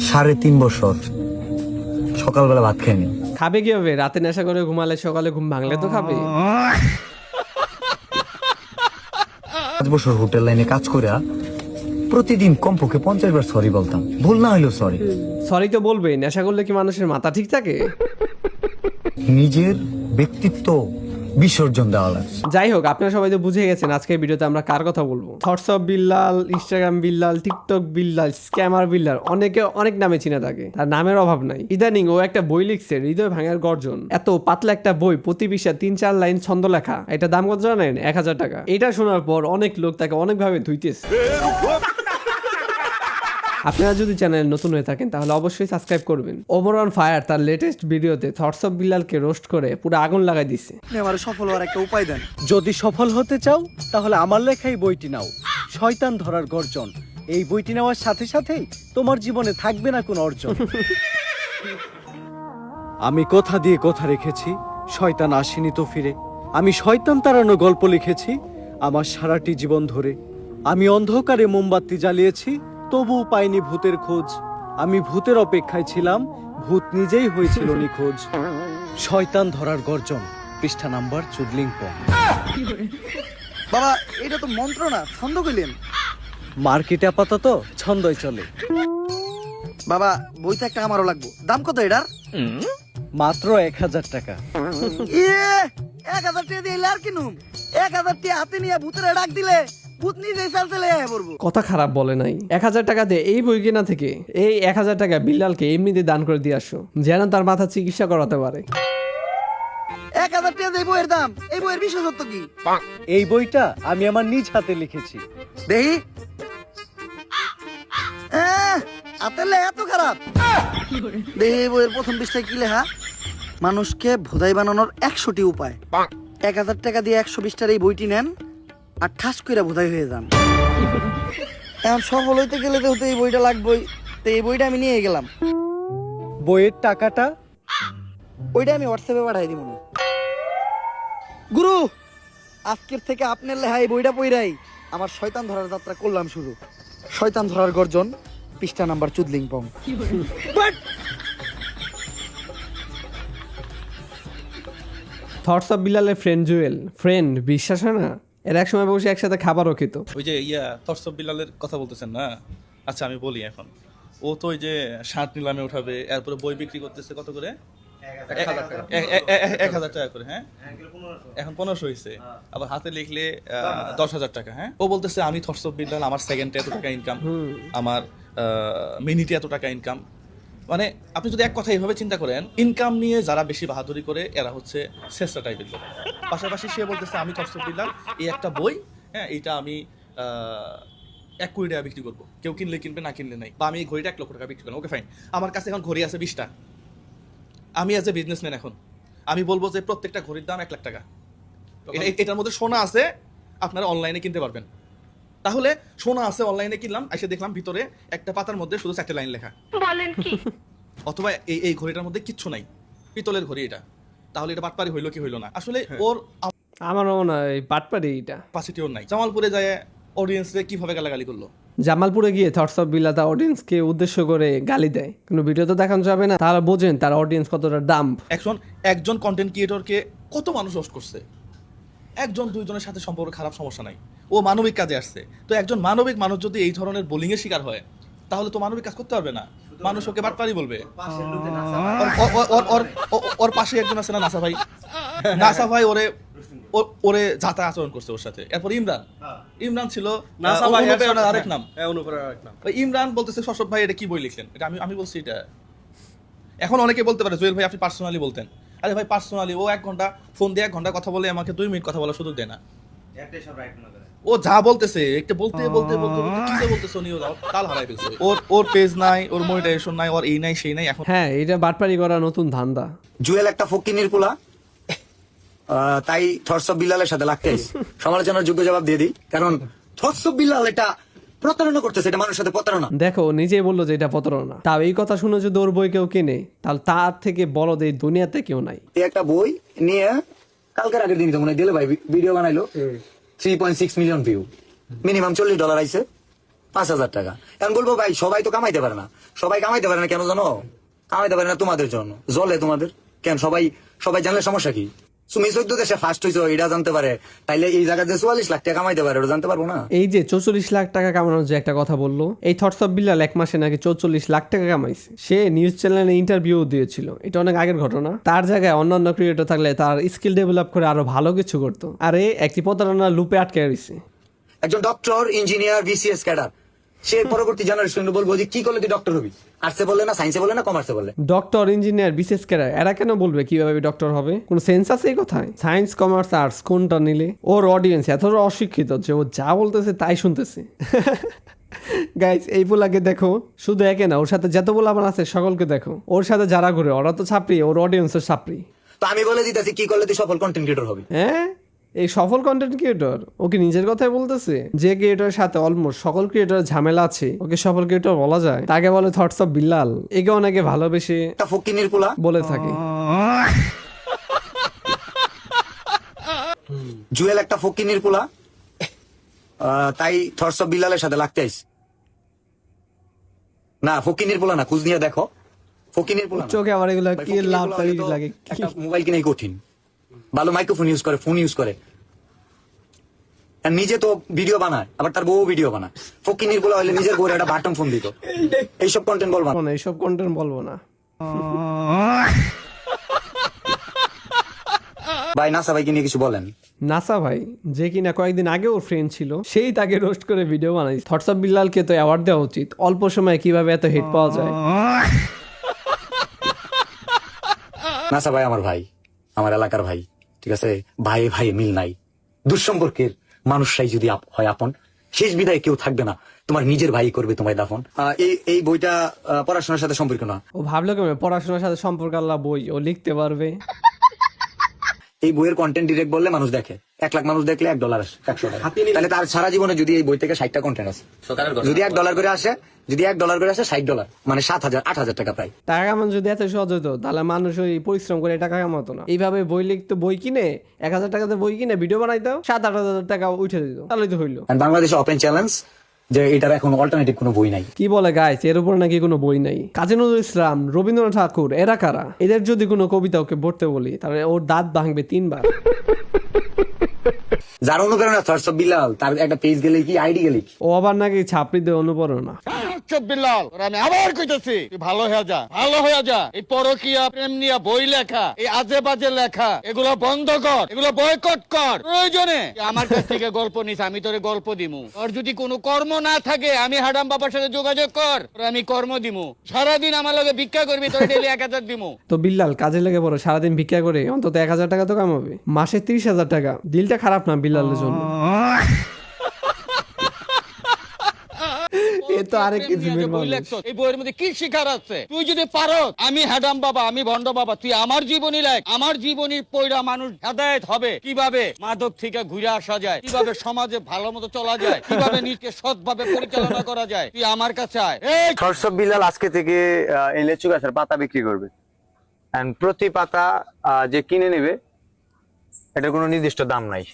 3.5 বছর সকালবেলা ভাত খাইনি। খাবে কি হবে? রাতে নেশা করে ঘুমালে সকালে ঘুম ভাঙলে তো খাবে। 5 বছর হোটেল লাইনে কাজ করে প্রতিদিন কমপক্ষে 50 বার সরি বলতাম, ভুল না হইলেও সরি। সরি তো বলবে, নেশা করলে কি মানুষের মাথা ঠিক থাকে? নিজের ব্যক্তিত্ব বিসর্জন দেওয়া লাগে। যাই হোক, আপনারা সবাই তো বুঝে গেছেন আজকের ভিডিওতে আমরা কার কথা বলবো। Thoughts of Billal, Instagram Billal, TikTok Billal, scammer Billal, অনেকে অনেক নামে চিনে থাকে, তার নামের অভাব নাই। ইদানিং ও একটা বই লিখছে, হৃদয় ভাঙার গর্জন। এত পাতলা একটা বই, প্রতি পৃষ্ঠা 3-4 লাইন ছন্দ লেখা। এটা দাম কত জানেন? 1000 টাকা। এটা শোনার পর অনেক লোক তাকে অনেকভাবে ধুইতেছে। আপনারা যদি চ্যানেল নতুন হয়ে থাকেন তাহলে অবশ্যই সাবস্ক্রাইব করবেন। ওমর অন ফায়ার তার লেটেস্ট ভিডিওতে থটস অফ বিল্লালকে রোস্ট করে পুরো আগুন লাগাই দিছে। আমার সফল হওয়ার একটা উপায় দেন। যদি সফল হতে চাও তাহলে আমার লেখাই বইটি নাও, শয়তান ধরার গর্জন। এই বইটি নেওয়ার সাথে সাথেই তোমার জীবনে থাকবে না কোনো অর্জন। আমি কথা দিয়ে কথা রেখেছি, শয়তান আসেনি তো ফিরে। আমি শয়তান তাড়ানো গল্প লিখেছি আমার সারাটি জীবন ধরে। আমি অন্ধকারে মোমবাতি জ্বালিয়েছি, তবুও পাইনি ভূতের খোঁজ। আমি ভূতের অপেক্ষায় ছিলাম, ভূত নিজেই হয়েছিল নিখোঁজ। শয়তান ধরার গর্জন, পৃষ্ঠা নাম্বার চুদলিংপং। বাবা এটা তো মন্ত্র না, ছন্দ কইলেন। মার্কেটে আপাতত ছন্দই চলে। বাবা বইটা একটা আমারও লাগবো। দাম কত এটার? মাত্র 1000 টাকা। 1000 টাকা দিয়ে আর কিনুম? 1000 টাকা হাতে নিয়ে ভূতের ডাক দিলে ভূত নিজেই চাল চলে পড়বো। কথা খারাপ বলে নাই। 1000 টাকা দিয়ে এই বই কেনা থেকে এই 1000 টাকা বিল্লালকে এমনিতে দান করে দিয়ে আসো, যেন তার মাথা চিকিৎসা করাতে পারে। 1000 টাকা দিয়ে বইয়ের দাম, এই বইয়ের বিশেষত্ব কি? এই বইটা আমি আমার নিজ হাতে লিখেছি। দেখি আতেলে এত খারাপ। দেখি বইয়ের প্রথম পৃষ্ঠায় কি লেখা? মানুষকে ভোদাই বানানোর 100টি উপায়। 1000 টাকা দিয়ে 120টার এই বইটি নেন আর ঠাস কইরা ভোদাই হয়ে যান। এখন সফল হইতে গেলে তো এই বইটা লাগবেই। তো এই বইটা আমি নিয়ে গেলাম। বইয়ের টাকাটা? ওইটা আমি হোয়াটসঅ্যাপে পাঠাই দিব। গুরু, আজকের থেকে আপনার লেখা এই বইটা পইরাই আমার শয়তান ধরার যাত্রা করলাম শুরু। শয়তান ধরার গর্জন, পৃষ্ঠা নাম্বার চুদলিংপং। থটস অফ বিল্লালের ফ্রেন্ড জুয়েল, ফ্রেন্ড বিশ্বাস হয় না, এরা এক সময় বসে একসাথে খাবারও খেত। ওই যে থটস অফ বিল্লালের কথা বলতেছেন না? আচ্ছা আমি বলি, এখন ও তো ওই যে শার্ট নিলামে উঠাবে, এরপরে বই বিক্রি করতেছে কত করে? 1000 টাকা করে। হ্যাঁ, এখন 1500 হয়েছে। আবার হাতে লিখলে 10,000 টাকা। হ্যাঁ, ও বলতেছে আমি থটস অফ বিল্লাল, আমার সেকেন্ডে এত টাকা ইনকাম, আমার মিনিটে এত টাকা ইনকাম। মানে আপনি যদি এক কথা এইভাবে চিন্তা করেন, ইনকাম নিয়ে যারা বেশি বাহাদুরি করে এরা হচ্ছে শ্রেষ্ঠ টাইপের লোক। পাশাপাশি সে বলতেছে আমি থটস অফ বিল্লাল, এই একটা বই, হ্যাঁ এইটা আমি 1 কোটি টাকা বিক্রি করবো, কেউ কিনলে কিনবে, না কিনলে নাই। বা আমি এই ঘড়িটা 1 লক্ষ টাকা বিক্রি করবো। ওকে ফাইন, আমার কাছে এখন ঘড়ি আছে 20টা। আমি অ্যাজ এ বিজনেসম্যান এখন আমি বলবো যে প্রত্যেকটা ঘড়ির দাম 1 লাখ টাকা। এটার মধ্যে সোনা আছে, আপনারা অনলাইনে কিনতে পারবেন। তাহলে সোনা আছে, অনলাইনে কিনলাম, এসে দেখলাম ভিতরে একটা পাতার মধ্যে শুধু 4টে লাইন লেখা। বলেন কি? অথবা এই ঘড়িটার মধ্যে কিচ্ছু নাই, পিতলের ঘড়ি এটা। তাহলে এটা বাটপারি হইলো কি হইলো না? আসলে ওর আমার মনে হয় পাটপাড়ি এটা। ক্যাপাসিটি ওর নাই। জামালপুরে যায় অডিয়েন্সে কিভাবে গালাগালি করলো। জামালপুরে গিয়ে থটস অফ বিল্লাল তার অডিয়েন্সকে উদ্দেশ্য করে গালি দেয়। কোনো ভিডিও তো দেখানো যাবে না, তারা বোঝেন তার অডিয়েন্স কতটা দাম। একজন কন্টেন্ট ক্রিয়েটরকে কত মানুষ রোস্ট করছে। একজন দুইজনের সাথে সম্পর্ক খারাপ, সমস্যা নাই, ও মানবিক কাজে আসছে। তো একজন মানবিক মানুষ যদি এই ধরনের বোলিং এর শিকার হয়, তাহলে তো মানবিক কাজ করতে পারবে না, মানুষ ওকে বাটপারি বলবে। ওর পাশে একজন আছে না, নাসা ভাই। নাসা ভাই ওরে যাতা আচরণ করছে ওর সাথে। এরপর ইমরান ছিল আরেক নাম। ইমরান বলতেছে শশব ভাই এটা কি বই লিখলেন? এটা আমি বলছি এটা। এখন অনেকে বলতে পারে জুয়েল ভাই আপনি পার্সোনালি বলতেন। আরে ভাই পার্সোনালি ও 1 ঘন্টা ফোন দিয়ে 1 ঘন্টা কথা বলে আমাকে 2 মিনিট কথা বলার সুযোগ দেয় না। ও যা বলতেছে একটা বলতে বলতে বলতে কি যে বলতেছে উনি তাল হারাই ফেলছে। ওর পেজ নাই, ওর মনিটাইজেশন নাই, ওর এই নাই সেই নাই। এখন হ্যাঁ, এটা বাটপারি করা নতুন ধান্দা। জুয়েল একটা ফকিনির পোলা, তাই থটস অফ বিল্লালের সাথে লাগতে সমালোচনার যোগ্য জবাব দিয়ে দিই। কারণ থটস অফ বিল্লাল এটা প্রতারণা করতেছে, এটা মানুষের সাথে প্রতারণা। দেখো, নিজেই বললো যে এটা প্রতারণা। তাও এই কথা শুনে যদি ওর বই কেউ কিনে, তাহলে তার থেকে বড় এই দুনিয়াতে কেউ নাই। একটা বই নিয়ে কালকের আগের দিন তো মনে হয় দিলে ভাই ভিডিও বানাইলো, 3.6 মিলিয়ন ভিউ, মিনিমাম $40 আইছে। 5,000 টাকা। এখন বলবো ভাই সবাই তো কামাইতে পারে না, সবাই কামাইতে পারে না কেন জানো? কামাইতে পারে না তোমাদের জন্য, জলে তোমাদের কেন? সবাই সবাই জানলে সমস্যা কি? তুমি 14 দেশে ফার্স্ট হইছো এটা জানতে পারে, তাইলে এই জায়গাতে 44 লাখ টাকা কামাইতে পারে ওটা জানতে পারবো না? এই যে 44 লাখ টাকা কামানোর যে একটা কথা বললো, এই থটস অফ বিল্লাল 1 মাসে নাকি 44 লাখ টাকা কামাইছে। সে নিউজ চ্যানেলে ইন্টারভিউ দিয়েছিল, এটা অনেক আগের ঘটনা। তার জায়গায় অন্যান্য ক্রিয়েটর থাকলে তার স্কিল ডেভেলপ করে আরো ভালো কিছু করতো, আরে একটি প্রতারণার লুপে আটকে রয়েছে। একজন ডক্টর, ইঞ্জিনিয়ার, বিসিএস ক্যাডার, সে পরবর্তী জেনারেশন বলবো যে কি করলে তুই ডক্টর হবি? আর্টসে বললে না, সায়েন্সে বললে না, কমার্সে বললে? ডক্টর, ইঞ্জিনিয়ার, বিশেষ করে এরা কেন বলবে কিভাবে ডক্টর হবে? কোন সেন্স আছে এই কথায়? সায়েন্স, কমার্স, আর্টস কোনটা নিলে? ওর অডিয়েন্স এতটা অশিক্ষিত যে ও যা বলতেছে তাই শুনতেছে। গাইস, এই পোলাকে দেখো, শুধু একে না, ওর সাথে যত পোলাপান আছে সকলকে দেখো। ওর সাথে যারা ঘুরে ওরা তো ছাপড়ি, ওর অডিয়েন্সও ছাপড়ি। তো আমি বলে দিতেছি কি করলে তুই সফল কন্টেন্ট ক্রিয়েটর হবি। হ্যাঁ, এই সফল কন্টেন্ট ক্রিয়েটর ওকে নিজের কথাই বলতেছে। যে ক্রিয়েটরের সাথে অলমোস্ট সকল ক্রিয়েটরের ঝামেলা আছে, ওকে সফল ক্রিয়েটর বলা যায়? তাকে বলে থটস অফ বিল্লাল। একে অনেকে ভালোবেসে একটা ফকিনির পোলা বলে থাকে। জুয়েল একটা ফকিনির পোলা, তাই থটস অফ বিল্লালের সাথে লাগতে আইস। না, ফকিনির পোলা না, খুঁজ নিয়ে দেখো, ফকিনির পোলা না। চোখে আমার এগুলো ভাই, কি ফকিনির লাভ পোলা তাই হলে তো লাগে। একটা মোবাইল কিনাই কঠিন, ভালো মাইক্রোফোন ইউজ করে, ফোন ইউজ করে, আর নিজে তো ভিডিও বানায়, আবার তার বউ ভিডিও বানায়। ফকিনির পোলা হলে নিজের বউর একটা বাটন ফোন দিত। এইসব কন্টেন্ট বলবা না। এইসব কন্টেন্ট বলবো না। ভাই নাসা ভাইকে নিয়ে কিছু বলেন। নাসা ভাই, যে কিনা কয়েকদিন আগে ওর ফ্রেন্ড ছিল, সেই তাকে রোস্ট করে ভিডিও বানাই। থটস অফ বিল্লালকে তো অ্যাওয়ার্ড দেওয়া উচিত, অল্প সময়ে কিভাবে এত হিট পাওয়া যায়। নাসা ভাই আমার ভাই, আমার এলাকার ভাই, ঠিক আছে? ভাই ভাই মিল নাই, দুঃসম্পর্কের মানুষরাই যদি হয় আপন, শেষ বিদায় কেউ থাকবে না, তোমার নিজের ভাই করবে তোমায় দাফন। এই বইটা পড়াশোনার সাথে সম্পর্ক না। ও ভাবলো কেমন পড়াশোনার সাথে সম্পর্ক আল্লাহ বই ও লিখতে পারবে? এই বইয়ের কন্টেন্ট ডিরেক্ট বললে মানুষ দেখে, 1 লাখ মানুষ দেখলে $1 আসে, 100 টাকা। তাহলে তার সারা জীবনে যদি এই বই থেকে 60টা কন্টেন্ট আছে, যদি $1 করে আসে, যদি $1 করে আসে, $60, মানে 7,000 8,000 টাকা প্রায়। টাকা কামান যদি এত সহজ হতো তাহলে মানুষ ওই পরিশ্রম করে টাকা কামাতো না। এইভাবে বই লিখতো, বই কিনে 1,000 টাকাতে বই কিনে ভিডিও বানাইতো, 7-8 হাজার টাকা উঠে দিত, তাহলেই তো হইলো। And বাংলাদেশে ওপেন চ্যালেঞ্জ যে এটার এখন অল্টারনেটিভ কোনো বই নাই। কি বলে গাইস, এর উপর নাকি কোনো বই নাই? কাজী নজরুল ইসলাম, রবীন্দ্রনাথ ঠাকুর, এরা কারা? এদের যদি কোনো কবিতা ওকে পড়তে বলি তাহলে ওর দাঁত ভাঙবে 3 বার। যার অনুপ্রেরণা থটস অফ বিল্লাল, তার একটা পেজ গেলে কি, আইডি গেলে কি, ও আবার নাকি ছাপড়িদের অনুপ্রেরণা। চুপ বিল্লাল, ওরা আমি আবার কইতেছি, তুই ভালো হয়ে যা, ভালো হয়ে যা। এই পরকীয়া প্রেম নিয়া বই লেখা, এই আজে বাজে লেখা, এগুলো বন্ধ কর, এগুলো বয়কট কর। প্রয়োজনে তুই আমার কাছ থেকে গল্প নিস, আমি তোরে গল্প দিমু। তোর যদি কোনো কর্ম না থাকে, আমি হাডাম বাবার সাথে যোগাযোগ কর, তোরে আমি কর্ম দিমু। সারাদিন আমার লগে ভিক্ষা করবি, তোরে ডেইলি 1,000 দিমু। তো বিল্লাল কাজে লেগে পড়ো, সারাদিন ভিক্ষা করে অন্তত 1,000 টাকা তো কামাবে, মাসে 30,000 টাকা। দিলটা খারাপ না বিল্লালের জন্য? এ তো আরেক কিসিমের মানুষ। এই বইয়ের মধ্যে কি শিখার আছে? তুই যদি পারো, আমি হাডাম বাবা, আমি ভন্ড বাবা, তুই আমার জীবনী লেখ। আমার জীবনী পয়রা মানুষ হেদায়েত হবে, কিভাবে মাদক থেকে ঘুরে আসা যায়, কিভাবে সমাজে ভালো মতো চলা যায়, কিভাবে নিজকে সৎভাবে পরিচালনা করা যায়, তুই আমার কাছে আয়। এই থটস অফ বিল্লাল আজকে থেকে এই লেচু গাছের পাতা বিক্রি করবে, এন্ড প্রতি পাতা যে কিনে নেবে এটার কোনো নির্দিষ্ট দাম নাই।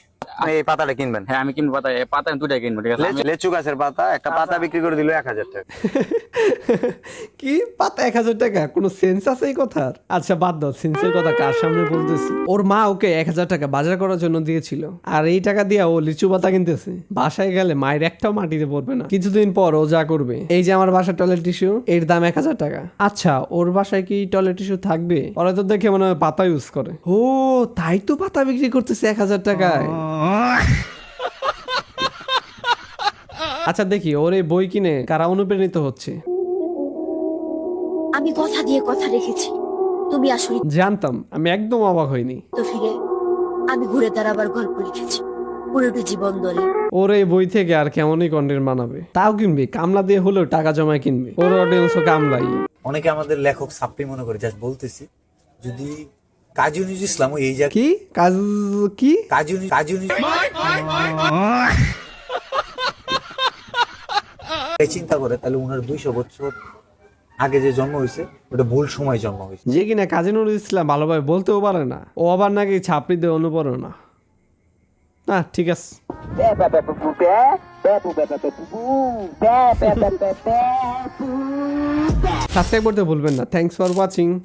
এই পাতাটা কিনবেন? হ্যাঁ আমি কিনবো, পাতা আমি 2টা কিনবো, ঠিক আছে? লেচু গাছের পাতা, একটা পাতা বিক্রি করে দিল 1,000 টাকা। কি পাতা 1,000 টাকা? কোনো সেন্স আছে এই কথার? আচ্ছা বাদ দাও, সেন্সের কথা কার সামনে বলতেছি। ওর মা ওকে 1,000 টাকা বাজার করার জন্য দিয়েছিল, আর এই টাকা দিয়ে ও লিচু পাতা কিনতেছে। বাসায় গেলে মায়ের একটাও মাটিতে পড়বে না। কিছুদিন পর ও যা করবে, এই যে আমার বাসার টয়লেট টিস্যু, এর দাম 1,000 টাকা। আচ্ছা ওর বাসায় কি টয়লেট টিস্যু থাকবে? ওরা তো দেখে মনে হয় পাতা ইউজ করে। ও তাই তো পাতা বিক্রি করতেছে 1,000 টাকায়। আচ্ছা দেখি ওর এই বই কিনে কারা অনুপ্রাণিত হচ্ছে। আমি কথা দিয়ে কথা রেখেছি, তুমি আসলে জানতাম, আমি একদম অবাক হইনি। তো ফিরে আমি ঘুরে দাঁড়াবার গল্প লিখেছি, পুরোটা জীবন ধরে। ওর এই বই থেকে আর কেমনই কন্টেন্ট বানাবে? তাও কিনবে, কামলা দিয়ে হলেও টাকা জমায় কিনবে। ওর অডিয়েন্সও কামলাই। অনেকে আমাদের লেখক সাপ্লি মনে করে, জাস্ট বলতেছি, যদি কাজী নজরুল ইসলাম এই জায়গায় কি কাজ, কি কাজী চিন্তা করে, তাহলে উনার 200 বছর আগে যে জন্ম হয়েছে ওটা ভুল সময় জন্ম হয়েছে। যে কিনা কাজী নজরুল ইসলাম ভালোভাবে বলতেও পারে না, ও আবার নাকি ছাপড়িদের অনুপ্রেরণা। না ঠিক আছে। সাবস্ক্রাইব করতে ভুলবেন না। Thanks for watching.